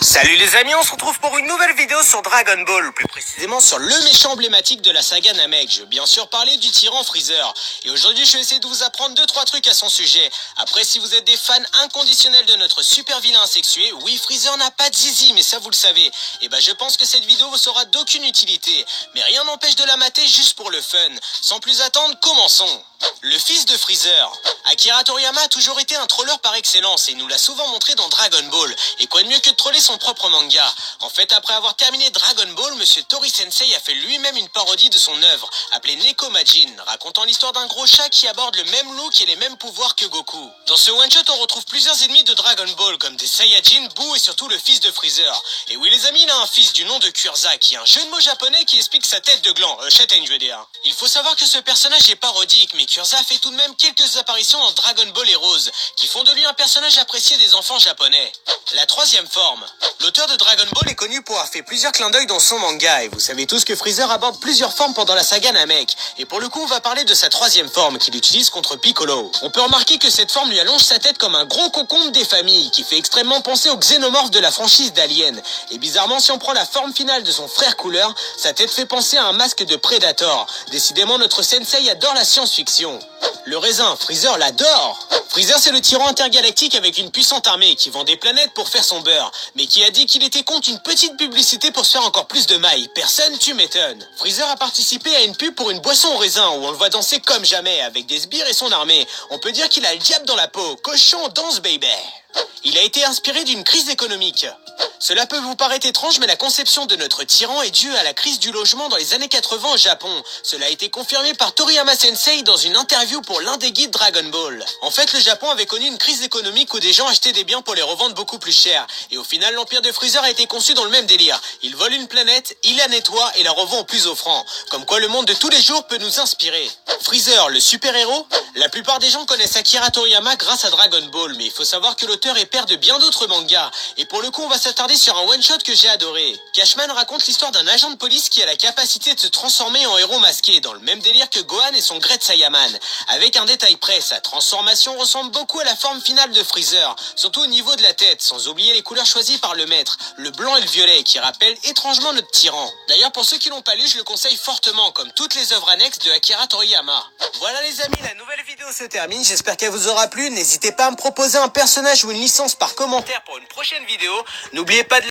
Salut les amis, on se retrouve pour une nouvelle vidéo sur Dragon Ball, plus précisément sur le méchant emblématique de la saga Namek. Je veux bien sûr parler du tyran Freezer. Et aujourd'hui je vais essayer de vous apprendre 2-3 trucs à son sujet. Après, si vous êtes des fans inconditionnels de notre super vilain asexué, oui, Freezer n'a pas de zizi, mais ça vous le savez. Et bah je pense que cette vidéo vous sera d'aucune utilité. Mais rien n'empêche de la mater juste pour le fun. Sans plus attendre, commençons. Le fils de Freezer. Akira Toriyama a toujours été un troller par excellence et nous l'a souvent montré dans Dragon Ball. Et quoi de mieux que de troller son propre manga. En fait, après avoir terminé Dragon Ball, Monsieur Tori Sensei a fait lui-même une parodie de son œuvre, appelée Neko Majin, racontant l'histoire d'un gros chat qui aborde le même look et les mêmes pouvoirs que Goku. Dans ce one-shot, on retrouve plusieurs ennemis de Dragon Ball, comme des Saiyajin, Boo et surtout le fils de Freezer. Et oui les amis, il a un fils du nom de Kurza, qui est un jeu de mots japonais qui explique sa tête de gland, châtaigne je veux dire. Il faut savoir que ce personnage est parodique, mais Kurza fait tout de même quelques apparitions dans Dragon Ball Heroes, qui font de lui un personnage apprécié des enfants japonais. La troisième forme. L'auteur de Dragon Ball est connu pour avoir fait plusieurs clins d'œil dans son manga, et vous savez tous que Freezer aborde plusieurs formes pendant la saga Namek, et pour le coup on va parler de sa troisième forme qu'il utilise contre Piccolo. On peut remarquer que cette forme lui allonge sa tête comme un gros concombre des familles, qui fait extrêmement penser au xénomorphe de la franchise d'Alien, et bizarrement si on prend la forme finale de son frère couleur, sa tête fait penser à un masque de Predator. Décidément notre sensei adore la science-fiction. Le raisin, Freezer l'adore. Freezer c'est le tyran intergalactique avec une puissante armée qui vend des planètes pour faire son beurre, mais qui a dit qu'il était contre une petite publicité pour se faire encore plus de mailles. Personne, tu m'étonnes. Freezer a participé à une pub pour une boisson au raisin où on le voit danser comme jamais avec des sbires et son armée. On peut dire qu'il a le diable dans la peau. Cochon, danse baby. Il a été inspiré d'une crise économique. Cela peut vous paraître étrange, mais la conception de notre tyran est due à la crise du logement dans les années 80 au Japon. Cela a été confirmé par Toriyama Sensei dans une interview pour l'un des guides Dragon Ball. En fait, le Japon avait connu une crise économique où des gens achetaient des biens pour les revendre beaucoup plus cher. Et au final, l'empire de Freezer a été conçu dans le même délire. Il vole une planète, il la nettoie et la revend au plus offrant. Comme quoi le monde de tous les jours peut nous inspirer. Freezer, le super-héros? La plupart des gens connaissent Akira Toriyama grâce à Dragon Ball, mais il faut savoir que l'auteur est père de bien d'autres mangas. Et pour le coup, on va s'attarder sur un one-shot que j'ai adoré. Cashman raconte l'histoire d'un agent de police qui a la capacité de se transformer en héros masqué, dans le même délire que Gohan et son Great Saiyaman. Avec un détail près, sa transformation ressemble beaucoup à la forme finale de Freezer, surtout au niveau de la tête, sans oublier les couleurs choisies par le maître, le blanc et le violet, qui rappellent étrangement notre tyran. D'ailleurs, pour ceux qui l'ont pas lu, je le conseille fortement, comme toutes les œuvres annexes de Akira Toriyama. Voilà les amis, la nouvelle vidéo se termine, j'espère qu'elle vous aura plu. N'hésitez pas à me proposer un personnage ou une licence par commentaire pour une prochaine vidéo. N'oubliez pas de